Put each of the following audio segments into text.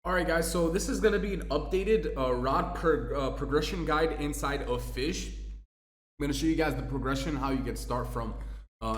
All right, guys. So this is gonna be an updated progression guide inside of Fish. I'm gonna show you guys the progression, how you can start from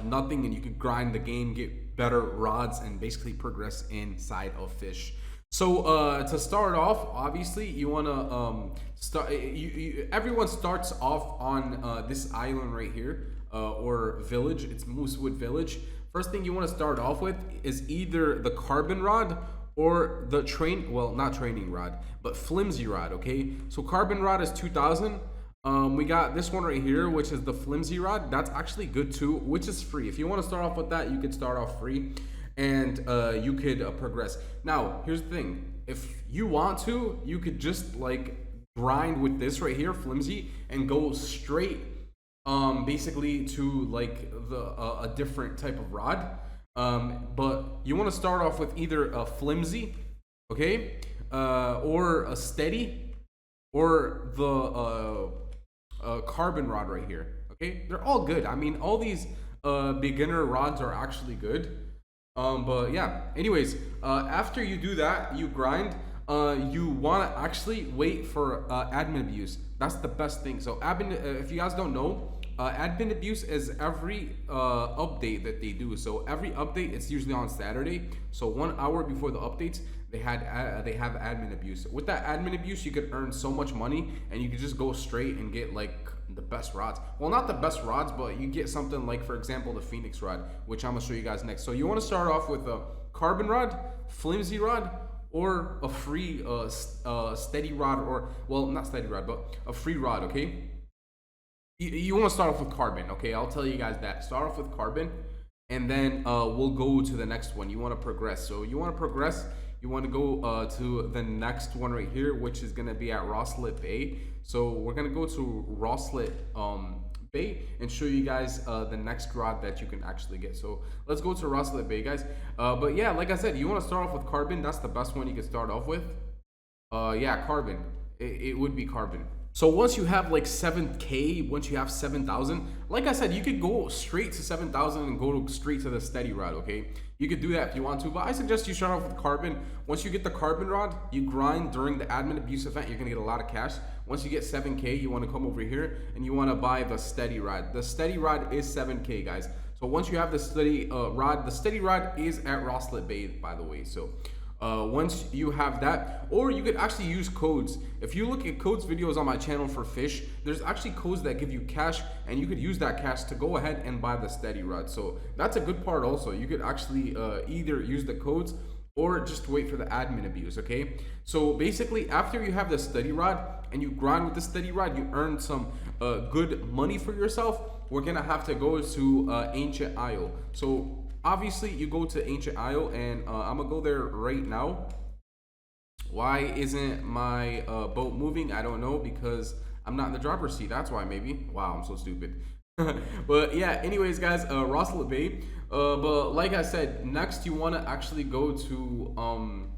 nothing, and you can grind the game, get better rods, and basically progress inside of Fish. So to start off, obviously you wanna start. Everyone starts off on this island right here, or village. It's Moosewood Village. First thing you want to start off with is either the carbon rod or the not training rod, but flimsy rod. Okay, so carbon rod is 2000. We got this one right here, which is the flimsy rod. That's actually good too, which is free. If you want to start off with that, you could start off free, and you could progress. Now, here's the thing: if you want to, you could just like grind with this right here, flimsy, and go straight, basically to like a different type of rod. But you want to start off with either a flimsy, okay, or a steady, or the carbon rod right here. Okay, they're all good. I mean, all these beginner rods are actually good. But yeah. Anyways, after you do that, you grind. You want to actually wait for admin abuse. That's the best thing. So admin, if you guys don't know, admin abuse is every update that they do. So every update, it's usually on Saturday. So 1 hour before the updates, they have admin abuse. With that admin abuse, you could earn so much money, and you could just go straight and get like the best rods. Well, not the best rods, but you get something like, for example, the Phoenix rod, which I'm gonna show you guys next. So you want to start off with a carbon rod, flimsy rod, or a free steady rod, or well, not steady rod, but a free rod. Okay, you want to start off with carbon. Okay, I'll tell you guys that. Start off with carbon, and then we'll go to the next one. You want to progress. So you want to progress. You want to go to the next one right here, which is going to be at Rosslet Bay. So we're going to go to Rosslet Bay and show you guys the next rod that you can actually get. So let's go to Rosslet Bay, guys. But yeah, like I said, you want to start off with carbon. That's the best one you can start off with. Yeah, carbon. It would be carbon. So once you have like 7K, once you have 7,000, like I said, you could go straight to 7,000 and go straight to the steady rod. Okay, you could do that if you want to, but I suggest you start off with carbon. Once you get the carbon rod, you grind during the admin abuse event. You're gonna get a lot of cash. Once you get 7K, you want to come over here and you want to buy the steady rod. The steady rod is 7K, guys. So once you have the steady rod, the steady rod is at Rosslet Bay, by the way. So once you have that, or you could actually use codes. If you look at codes videos on my channel for Fish, there's actually codes that give you cash, and you could use that cash to go ahead and buy the steady rod. So that's a good part also. You could actually either use the codes or just wait for the admin abuse. Okay, so basically after you have the steady rod and you grind with the steady rod, you earn some good money for yourself. We're gonna have to go to Ancient Isle. So obviously you go to Ancient Isle, and I'm gonna go there right now. Why isn't my boat moving? I don't know, because I'm not in the driver's seat. That's why, maybe. Wow, I'm so stupid. But yeah, anyways, guys, Rosslet Bay. But like I said, next you want to actually go to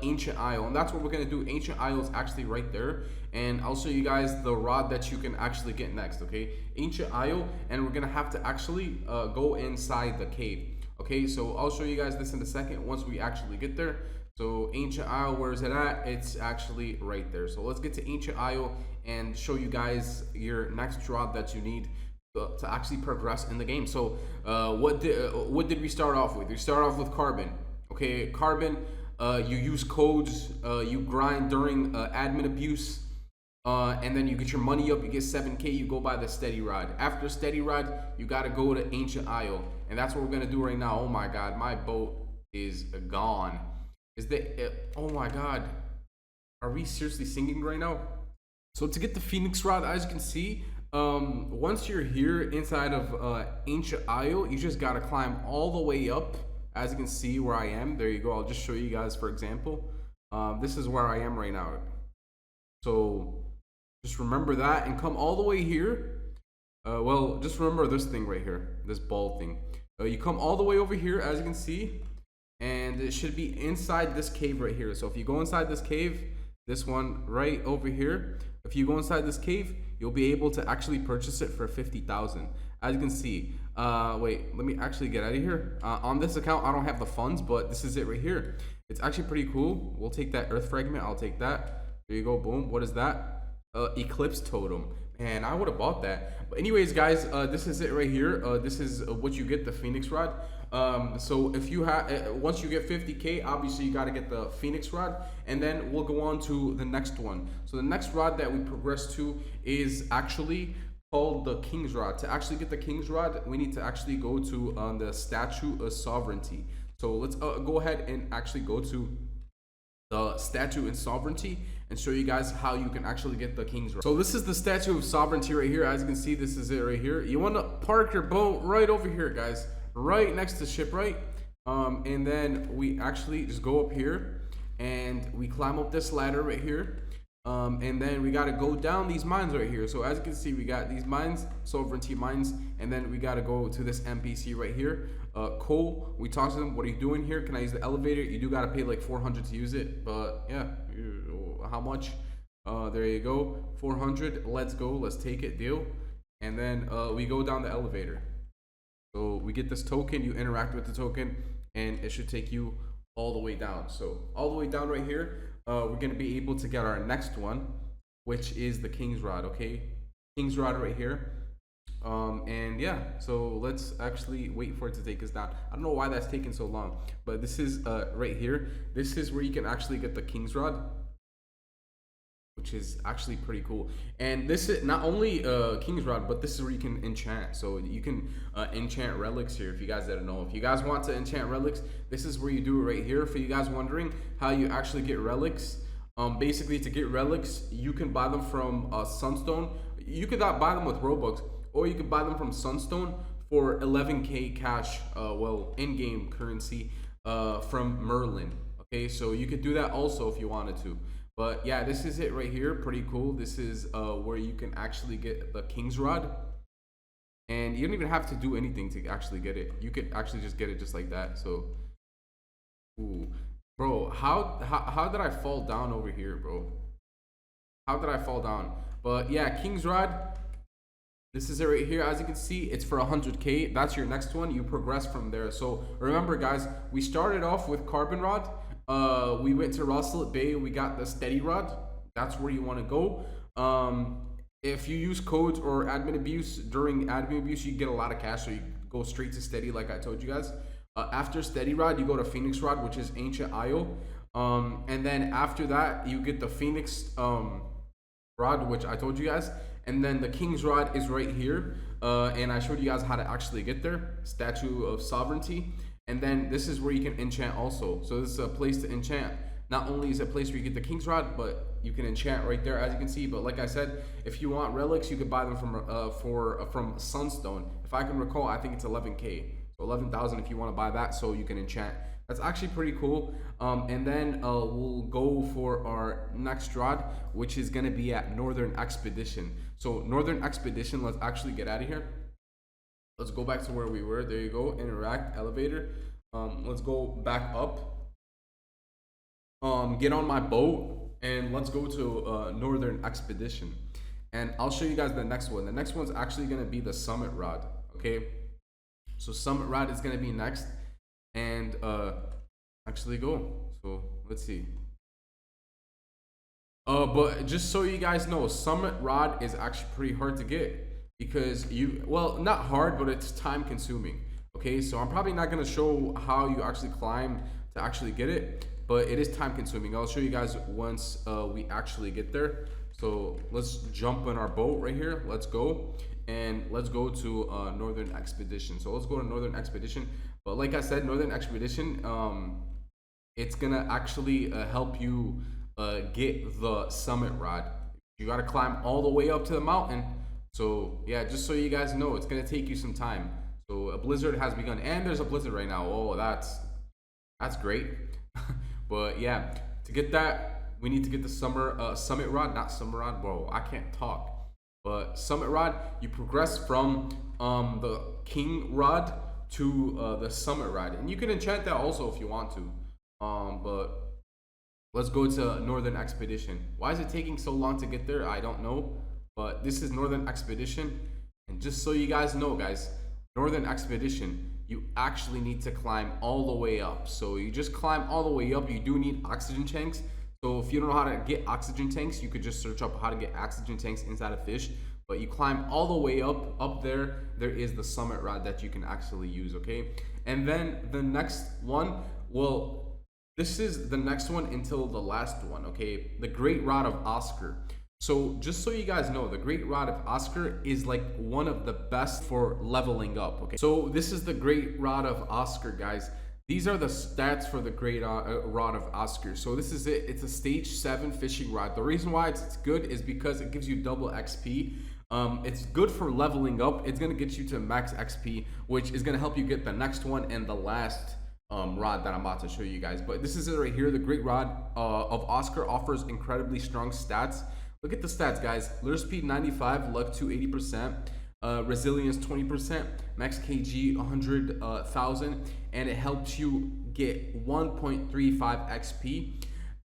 Ancient Isle, and that's what we're gonna do. Ancient Isle is actually right there, and I'll show you guys the rod that you can actually get next. Okay, Ancient Isle, and we're gonna have to actually go inside the cave. Okay, so I'll show you guys this in a second once we actually get there. So Ancient Isle, where is it at? It's actually right there. So let's get to Ancient Isle and show you guys your next rod that you need to actually progress in the game. So what did we start off with? We start off with carbon. Okay, carbon. You use codes. You grind during admin abuse. And then you get your money up, you get 7K, you go buy the steady rod. After steady rod, you gotta go to Ancient Isle. And that's what we're gonna do right now. Oh my god, my boat is gone. Oh my god. Are we seriously singing right now? So to get the Phoenix rod, as you can see, once you're here inside of Ancient Isle, you just gotta climb all the way up. As you can see where I am, there you go. I'll just show you guys, for example. This is where I am right now. So just remember that and come all the way here. Well, just remember this thing right here, this ball thing. You come all the way over here, as you can see, and it should be inside this cave right here. So if you go inside this cave, this one right over here, if you go inside this cave, you'll be able to actually purchase it for 50,000. As you can see, wait, let me actually get out of here. On this account, I don't have the funds, but this is it right here. It's actually pretty cool. We'll take that earth fragment. I'll take that. There you go. Boom. What is that? Eclipse totem. Man, I would have bought that. But anyways, guys, this is it right here. This is what you get, the Phoenix rod. So if you have, once you get 50k, obviously you got to get the Phoenix rod, and then we'll go on to the next one. So the next rod that we progress to is actually called the King's Rod. To actually get the King's Rod, we need to actually go to the Statue of Sovereignty. So let's go ahead and actually go to the Statue and Sovereignty and show you guys how you can actually get the King's Rod. So this is the Statue of Sovereignty right here. As you can see, this is it right here. You want to park your boat right over here, guys, right next to shipwright. And then we actually just go up here and we climb up this ladder right here. And then we got to go down these mines right here. So as you can see, we got these mines, sovereignty mines, and then we got to go to this NPC right here. Cole, we talked to them. What are you doing here? Can I use the elevator? You do got to pay like 400 to use it, but yeah, how much? There you go, 400. Let's go. Let's take it. Deal. And then we go down the elevator. So we get this token. You interact with the token, and it should take you all the way down. So all the way down right here. We're going to be able to get our next one, which is the King's Rod, okay? King's Rod right here. And yeah, so let's actually wait for it to take us down. I don't know why that's taking so long, but this is right here. This is where you can actually get the King's Rod, which is actually pretty cool. And this is not only King's Rod, but this is where you can enchant. So you can enchant relics here. If you guys didn't know, if you guys want to enchant relics, this is where you do it right here. For you guys wondering how you actually get relics, basically to get relics, you can buy them from Sunstone. You could not buy them with Robux, or you could buy them from Sunstone for 11k cash, well, in-game currency from Merlin. Okay, so you could do that also if you wanted to. But yeah, this is it right here. Pretty cool. This is where you can actually get the King's Rod. And you don't even have to do anything to actually get it. You could actually just get it just like that. So, ooh. Bro, how did I fall down over here, bro? How did I fall down? But yeah, King's Rod. This is it right here. As you can see, it's for 100k. That's your next one. You progress from there. So remember, guys, we started off with Carbon Rod. We went to Rosselet Bay. We got the Steady Rod. That's where you want to go. If you use codes or admin abuse, during admin abuse, you get a lot of cash. So you go straight to Steady, like I told you guys. After Steady Rod, you go to Phoenix Rod, which is Ancient Isle. And then after that, you get the Phoenix Rod, which I told you guys. And then the King's Rod is right here. And I showed you guys how to actually get there. Statue of Sovereignty. And then this is where you can enchant also. So this is a place to enchant. Not only is it a place where you get the King's Rod, but you can enchant right there, as you can see. But like I said, if you want relics, you could buy them from Sunstone. If I can recall, I think it's 11k. So 11,000 if you want to buy that, so you can enchant. That's actually pretty cool. And then we'll go for our next rod, which is going to be at Northern Expedition. So Northern Expedition, let's actually get out of here. Let's go back to where we were. There you go. Interact, elevator. Let's go back up. Get on my boat and let's go to Northern Expedition. And I'll show you guys the next one. The next one's actually going to be the Summit Rod. Okay. So Summit Rod is going to be next. And actually go. So let's see. But just so you guys know, Summit Rod is actually pretty hard to get. Because well, not hard, but it's time consuming. Okay, so I'm probably not going to show how you actually climb to actually get it, but it is time consuming. I'll show you guys once we actually get there. So let's jump in our boat right here. Let's go. And let's go to Northern Expedition. So let's go to Northern Expedition. But like I said, Northern Expedition, it's going to actually help you get the Summit Rod. You got to climb all the way up to the mountain. So yeah, just so you guys know, it's gonna take you some time. So a blizzard has begun, and there's a blizzard right now. Oh, that's great. But yeah, to get that, we need to get the Summit Rod, not Summer Rod. Bro, I can't talk. But Summit Rod, you progress from the King Rod to the Summit Rod, and you can enchant that also if you want to. But let's go to Northern Expedition. Why is it taking so long to get there? I don't know. But this is Northern Expedition. And just so you guys know, guys, Northern Expedition, you actually need to climb all the way up. So you just climb all the way up. You do need oxygen tanks. So if you don't know how to get oxygen tanks, you could just search up how to get oxygen tanks inside of Fish. But you climb all the way up there. There is the summit rod that you can actually use, okay? And then the next one, well, this is the next one until the last one, okay? The Great Rod of Oscar. So just so you guys know, the Great Rod of Oscar is like one of the best for leveling up, okay? So this is the Great Rod of Oscar, guys. These are the stats for the Great Rod of Oscar. So this is it. It's a stage 7 fishing rod. The reason why it's good is because it gives you double XP. It's good for leveling up. It's gonna get you to max XP, which is gonna help you get the next one and the last rod that I'm about to show you guys. But this is it right here. The Great Rod of Oscar offers incredibly strong stats. Look at the stats, guys. Lure speed 95, luck to 80%. Resilience 20%, max kg 100,000, and it helps you get 1.35 XP,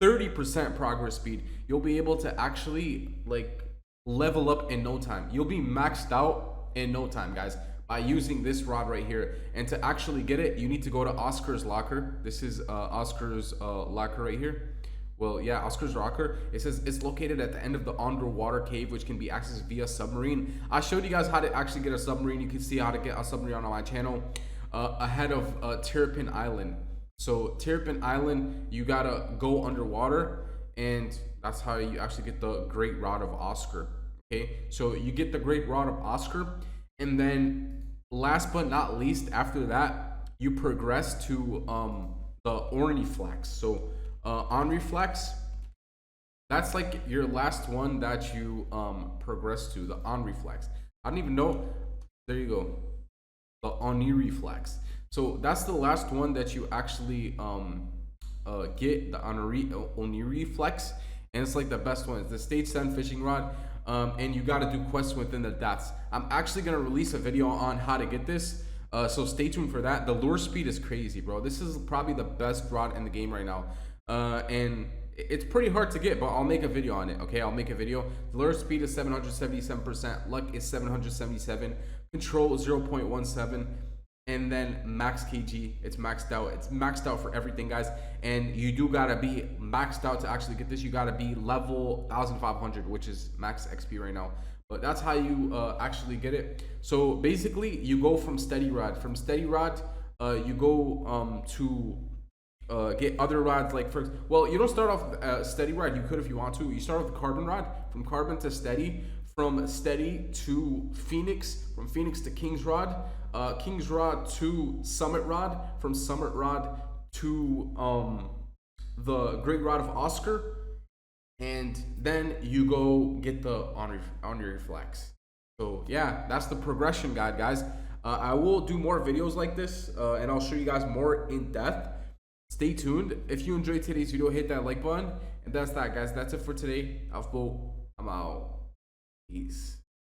30% progress speed. You'll be able to actually like level up in no time. You'll be maxed out in no time, guys, by using this rod right here. And to actually get it, you need to go to Oscar's locker. This is Oscar's locker right here. Well, yeah, Oscar's locker. It says it's located at the end of the underwater cave, which can be accessed via submarine. I showed you guys how to actually get a submarine. You can see how to get a submarine on my channel ahead of Terrapin Island. So Terrapin Island, you gotta go underwater, and that's how you actually get the Great Rod of Oscar. Okay, so you get the Great Rod of Oscar, and then last but not least, after that, you progress to the Orniflex. So Onreflex, that's like your last one that you progress to, the Onreflex. I don't even know. There you go, the Onireflex. So that's the last one that you actually get, the Onireflex, and it's like the best one. It's the stage 7 fishing rod, and you got to do quests within the depths. I'm actually gonna release a video on how to get this. So stay tuned for that. The lure speed is crazy, bro. This is probably the best rod in the game right now. And it's pretty hard to get, but I'll make a video on it. Okay, I'll make a video. The lure speed is 777%, luck is 777, control 0.17, and then max kg, it's maxed out. It's maxed out for everything, guys. And you do gotta be maxed out to actually get this. You gotta be level 1500, which is max XP right now. But that's how you actually get it. So basically, you go from steady rod. From steady rod, you go to get other rods. Like first, well, you don't start off steady rod. You could if you want to. You start with the carbon rod. From carbon to steady. From steady to Phoenix. From Phoenix to King's Rod. King's Rod to Summit Rod. From Summit Rod to the Great Rod of Oscar. And then you go get the Onreflex. So yeah, that's the progression guide, guys. I will do more videos like this, and I'll show you guys more in depth. Stay tuned. If you enjoyed today's video, hit that like button. And that's that, guys. That's it for today. AlphaBolt, I'm out. Peace.